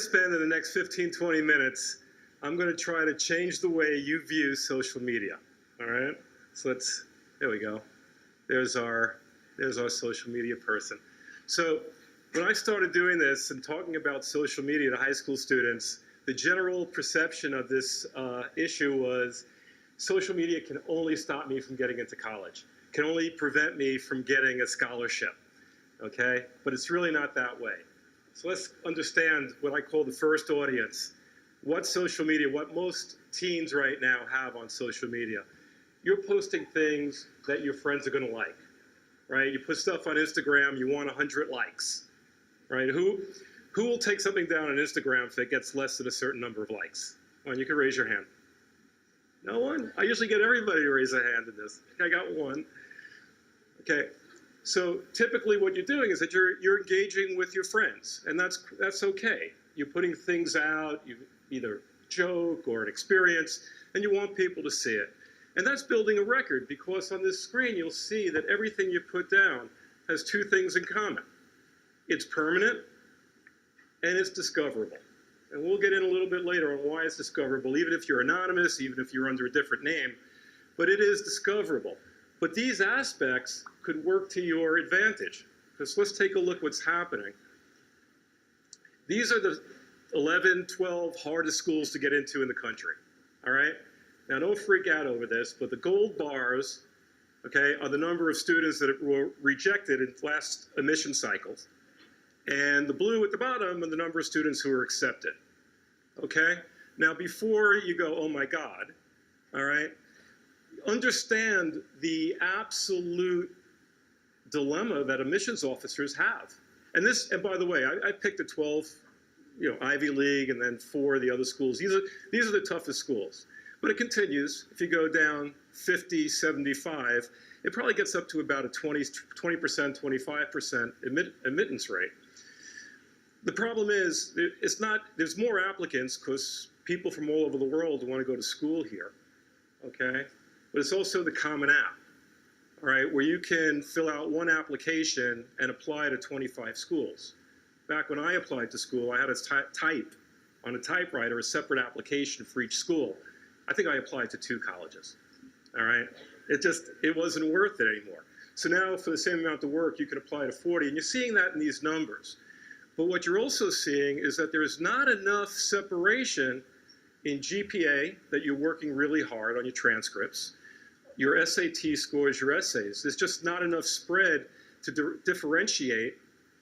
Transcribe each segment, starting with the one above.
spend in the next 15, 20 minutes, I'm going to try to change the way you view social media. All right? So there we go. There's our social media person. So when I started doing this and talking about social media to high school students, the general perception of this issue was social media can only stop me from getting into college, can only prevent me from getting a scholarship, okay? But it's really not that way. So let's understand what I call the first audience. What social media, what most teens right now have on social media. You're posting things that your friends are gonna like, right? You put stuff on Instagram, you want 100 likes, right? Who will take something down on Instagram if it gets less than a certain number of likes? Well, you can raise your hand. No one? I usually get everybody to raise a hand in this. I got one. Okay, so typically what you're doing is that you're engaging with your friends, and that's okay. You're putting things out, you either joke or an experience, and you want people to see it. And that's building a record, because on this screen you'll see that everything you put down has two things in common. It's permanent, and it's discoverable. And we'll get in a little bit later on why it's discoverable, even if you're anonymous, even if you're under a different name, but it is discoverable. But these aspects could work to your advantage, because let's take a look what's happening. These are the 11, 12 hardest schools to get into in the country, all right? Now don't freak out over this, but the gold bars, okay, are the number of students that were rejected in last admission cycles. And the blue at the bottom are the number of students who were accepted, okay? Now before you go, oh my God, all right, understand the absolute dilemma that admissions officers have. And by the way, I picked the 12, Ivy League, and then 4 of the other schools. These are the toughest schools. But it continues. If you go down 50, 75, it probably gets up to about a 20%, 25% admittance rate. The problem is, there's more applicants because people from all over the world want to go to school here, okay? But it's also the Common App, all right, where you can fill out one application and apply to 25 schools. Back when I applied to school, I had to type on a typewriter a separate application for each school. I think I applied to 2 colleges, all right? It wasn't worth it anymore. So now for the same amount of work, you can apply to 40, and you're seeing that in these numbers. But what you're also seeing is that there's not enough separation in GPA, that you're working really hard on your transcripts, your SAT scores, your essays. There's just not enough spread to differentiate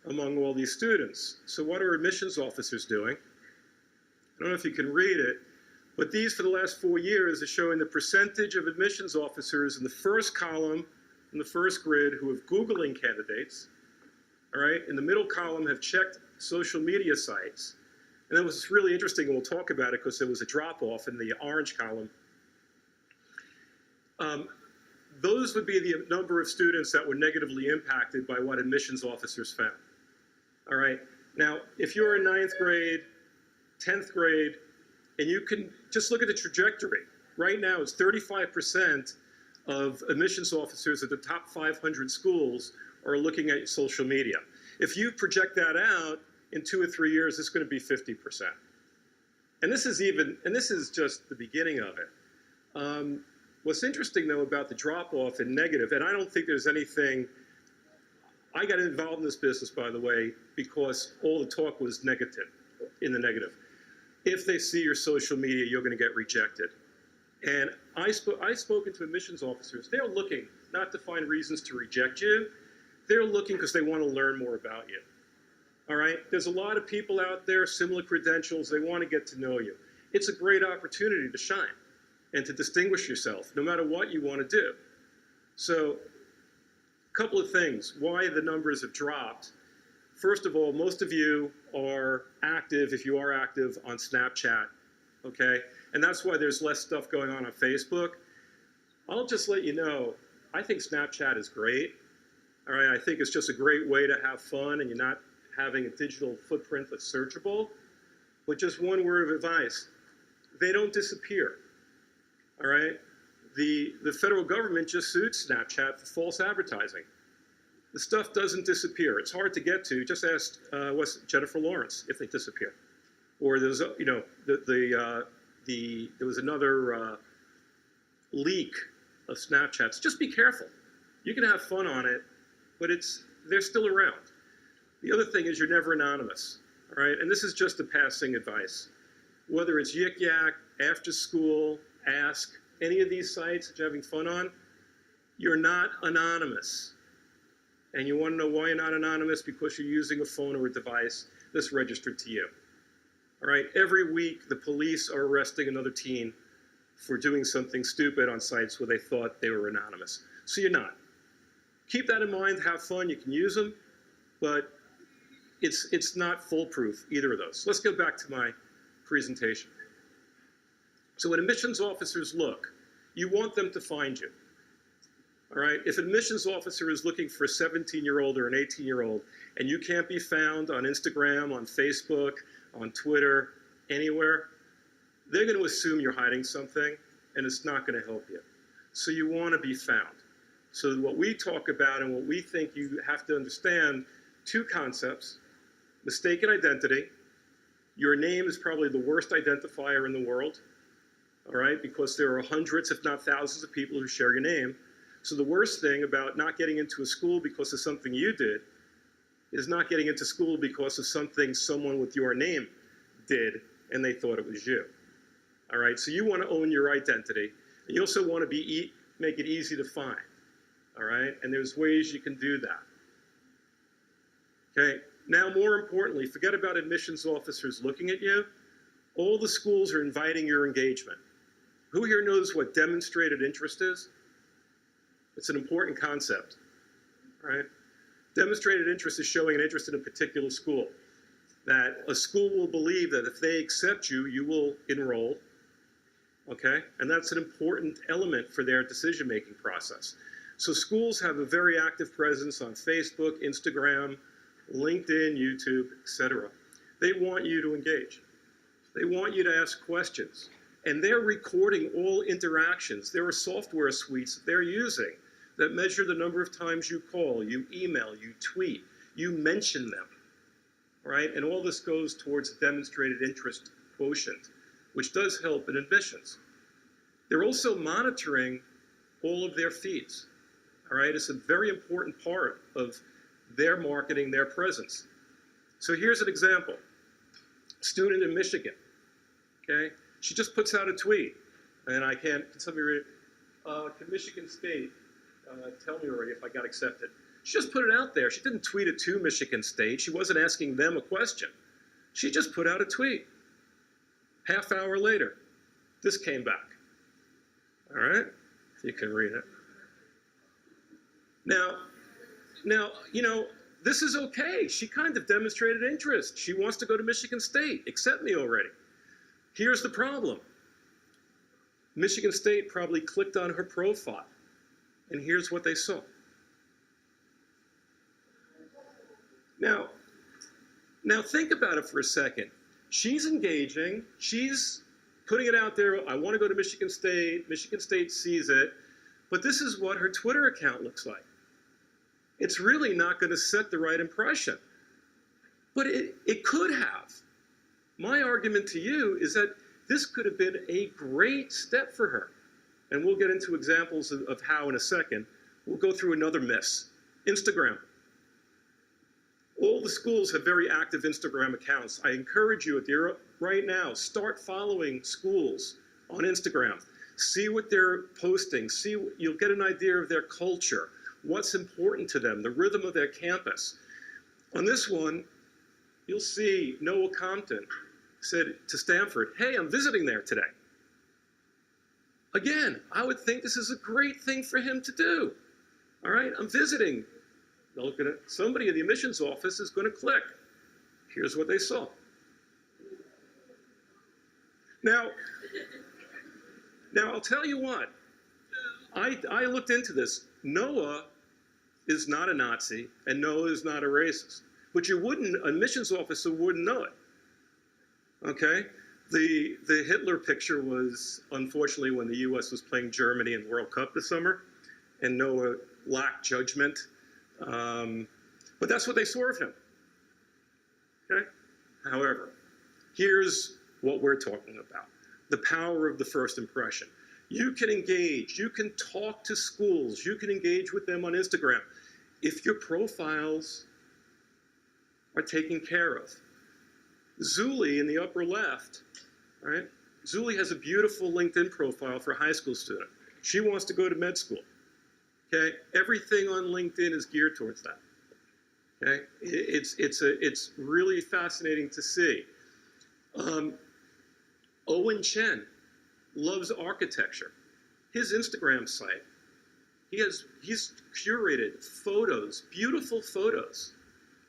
among all these students. So what are admissions officers doing? I don't know if you can read it, but these for the last 4 years are showing the percentage of admissions officers in the first column, in the first grid, who have Googling candidates, all right? In the middle column have checked social media sites. And that was really interesting, and we'll talk about it because there was a drop-off in the orange column. Those would be the number of students that were negatively impacted by what admissions officers found. All right, now, if you're in 9th grade, 10th grade, and you can just look at the trajectory. Right now, it's 35% of admissions officers at the top 500 schools are looking at social media. If you project that out, in 2 or 3 years, it's going to be 50%. And this is just the beginning of it. What's interesting, though, about the drop-off in negative, and I don't think there's anything, I got involved in this business, by the way, because all the talk was negative, in the negative. If they see your social media, you're going to get rejected. And I've spoken to admissions officers. They're looking not to find reasons to reject you. They're looking because they want to learn more about you. All right, there's a lot of people out there, similar credentials, they want to get to know you. It's a great opportunity to shine and to distinguish yourself, no matter what you want to do. So, a couple of things, why the numbers have dropped. First of all, most of you are active, if you are active, on Snapchat, okay? And that's why there's less stuff going on Facebook. I'll just let you know, I think Snapchat is great. All right, I think it's just a great way to have fun, and you're not having a digital footprint that's searchable. But just one word of advice, they don't disappear, all right? The federal government just sued Snapchat for false advertising. The stuff doesn't disappear. It's hard to get to. Just ask Jennifer Lawrence if they disappear, Or there's, you know, there was another leak of Snapchats. Just be careful. You can have fun on it, but they're still around. The other thing is you're never anonymous, all right? And this is just a passing advice. Whether it's Yik Yak, After School, Ask, any of these sites that you're having fun on, you're not anonymous. And you want to know why you're not anonymous? Because you're using a phone or a device that's registered to you. All right, every week the police are arresting another teen for doing something stupid on sites where they thought they were anonymous. So you're not. Keep that in mind, have fun, you can use them, but it's not foolproof, either of those. Let's go back to my presentation. So when admissions officers look, you want them to find you. All right, if an admissions officer is looking for a 17-year-old or an 18-year-old and you can't be found on Instagram, on Facebook, on Twitter, anywhere, they're going to assume you're hiding something and it's not going to help you. So you want to be found. So what we talk about and what we think you have to understand, two concepts: mistaken identity. Your name is probably the worst identifier in the world, all right, because there are hundreds, if not thousands of people who share your name. So the worst thing about not getting into a school because of something you did is not getting into school because of something someone with your name did and they thought it was you. All right, so you want to own your identity, and you also want to make it easy to find. All right, and there's ways you can do that. Okay, now more importantly, forget about admissions officers looking at you. All the schools are inviting your engagement. Who here knows what demonstrated interest is? It's an important concept, right? Demonstrated interest is showing an interest in a particular school. That a school will believe that if they accept you, you will enroll, okay? And that's an important element for their decision-making process. So schools have a very active presence on Facebook, Instagram, LinkedIn, YouTube, etc. They want you to engage. They want you to ask questions. And they're recording all interactions. There are software suites that they're using that measure the number of times you call, you email, you tweet, you mention them, right? And all this goes towards demonstrated interest quotient, which does help in admissions. They're also monitoring all of their feeds, all right? It's a very important part of their marketing, their presence. So here's an example. Student in Michigan, okay? She just puts out a tweet, and can somebody read it? Can Michigan State tell me already if I got accepted? She just put it out there. She didn't tweet it to Michigan State. She wasn't asking them a question. She just put out a tweet. Half hour later, this came back. All right? You can read it. Now, you know, this is okay. She kind of demonstrated interest. She wants to go to Michigan State. Accept me already. Here's the problem. Michigan State probably clicked on her profile, and here's what they saw. Now think about it for a second. She's engaging. She's putting it out there. I want to go to Michigan State. Michigan State sees it. But this is what her Twitter account looks like. It's really not going to set the right impression. But it could have. My argument to you is that this could have been a great step for her. And we'll get into examples of how in a second. We'll go through another miss. Instagram. All the schools have very active Instagram accounts. I encourage you right now, start following schools on Instagram. See what they're posting. You'll get an idea of their culture, what's important to them, the rhythm of their campus. On this one, you'll see Noah Compton said to Stanford, "Hey, I'm visiting there today." Again, I would think this is a great thing for him to do. All right, I'm visiting. They'll look at it. Somebody in the admissions office is going to click. Here's what they saw. Now I'll tell you what. I looked into this. Noah is not a Nazi, and Noah is not a racist. But an admissions officer wouldn't know it. Okay? The Hitler picture was, unfortunately, when the U.S. was playing Germany in the World Cup this summer, and Noah lacked judgment. But that's what they saw of him. Okay? However, Here's what we're talking about. The power of the first impression. You can engage, you can talk to schools, you can engage with them on Instagram if your profiles are taken care of. Zuli in the upper left, right? Zuli has a beautiful LinkedIn profile for a high school student. She wants to go to med school, okay? Everything on LinkedIn is geared towards that, okay? It's really fascinating to see. Owen Chen loves architecture. His Instagram site, he's curated photos, beautiful photos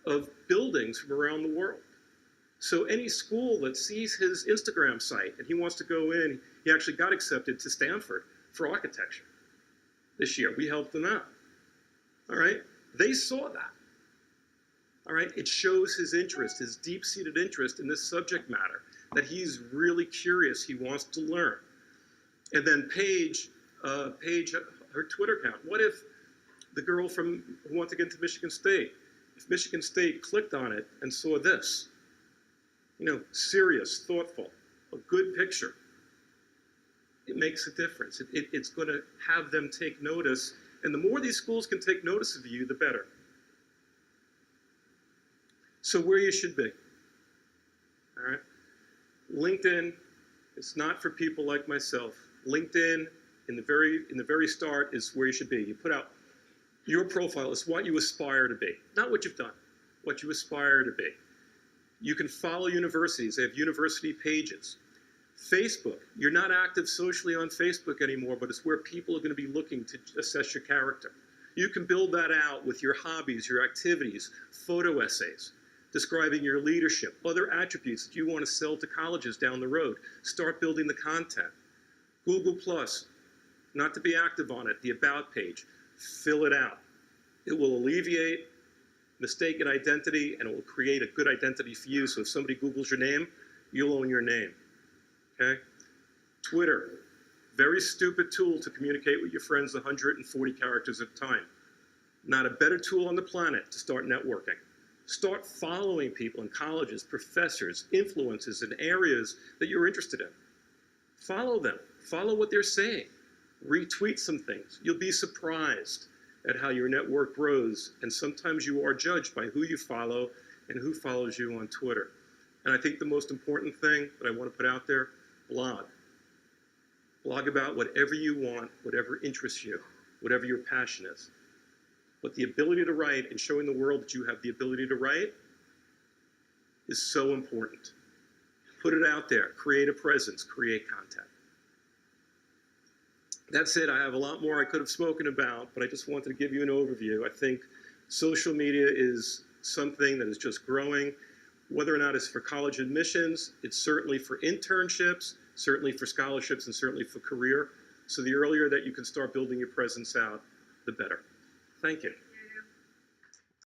of buildings from around the world. So any school that sees his Instagram site and he wants to go in, he actually got accepted to Stanford for architecture this year. We helped them out, all right? They saw that, all right? It shows his interest, his deep-seated interest in this subject matter, that he's really curious, he wants to learn. And then Paige, her Twitter account, what if the girl who wanted to get into Michigan State, if Michigan State clicked on it and saw this, you know, serious, thoughtful, a good picture, it makes a difference. It's going to have them take notice, and the more these schools can take notice of you, the better. So where you should be, all right? LinkedIn, it's not for people like myself. LinkedIn, in the very start, is where you should be. You put out your profile. It's what you aspire to be, not what you've done, what you aspire to be. You can follow universities. They have university pages. Facebook, you're not active socially on Facebook anymore, but it's where people are going to be looking to assess your character. You can build that out with your hobbies, your activities, photo essays, describing your leadership, other attributes that you want to sell to colleges down the road. Start building the content. Google+, not to be active on it, the About page, fill it out. It will alleviate mistaken identity, and it will create a good identity for you. So if somebody Googles your name, you'll own your name, okay? Twitter, very stupid tool to communicate with your friends 140 characters at a time. Not a better tool on the planet to start networking. Start following people in colleges, professors, influencers in areas that you're interested in. Follow them. Follow what they're saying. Retweet some things. You'll be surprised at how your network grows, and sometimes you are judged by who you follow and who follows you on Twitter. And I think the most important thing that I want to put out there, blog. Blog about whatever you want, whatever interests you, whatever your passion is. But the ability to write and showing the world that you have the ability to write is so important. Put it out there, create a presence, create content. That's it. I have a lot more I could have spoken about, but I just wanted to give you an overview. I think social media is something that is just growing. Whether or not it's for college admissions, it's certainly for internships, certainly for scholarships, and certainly for career. So the earlier that you can start building your presence out, the better. Thank you.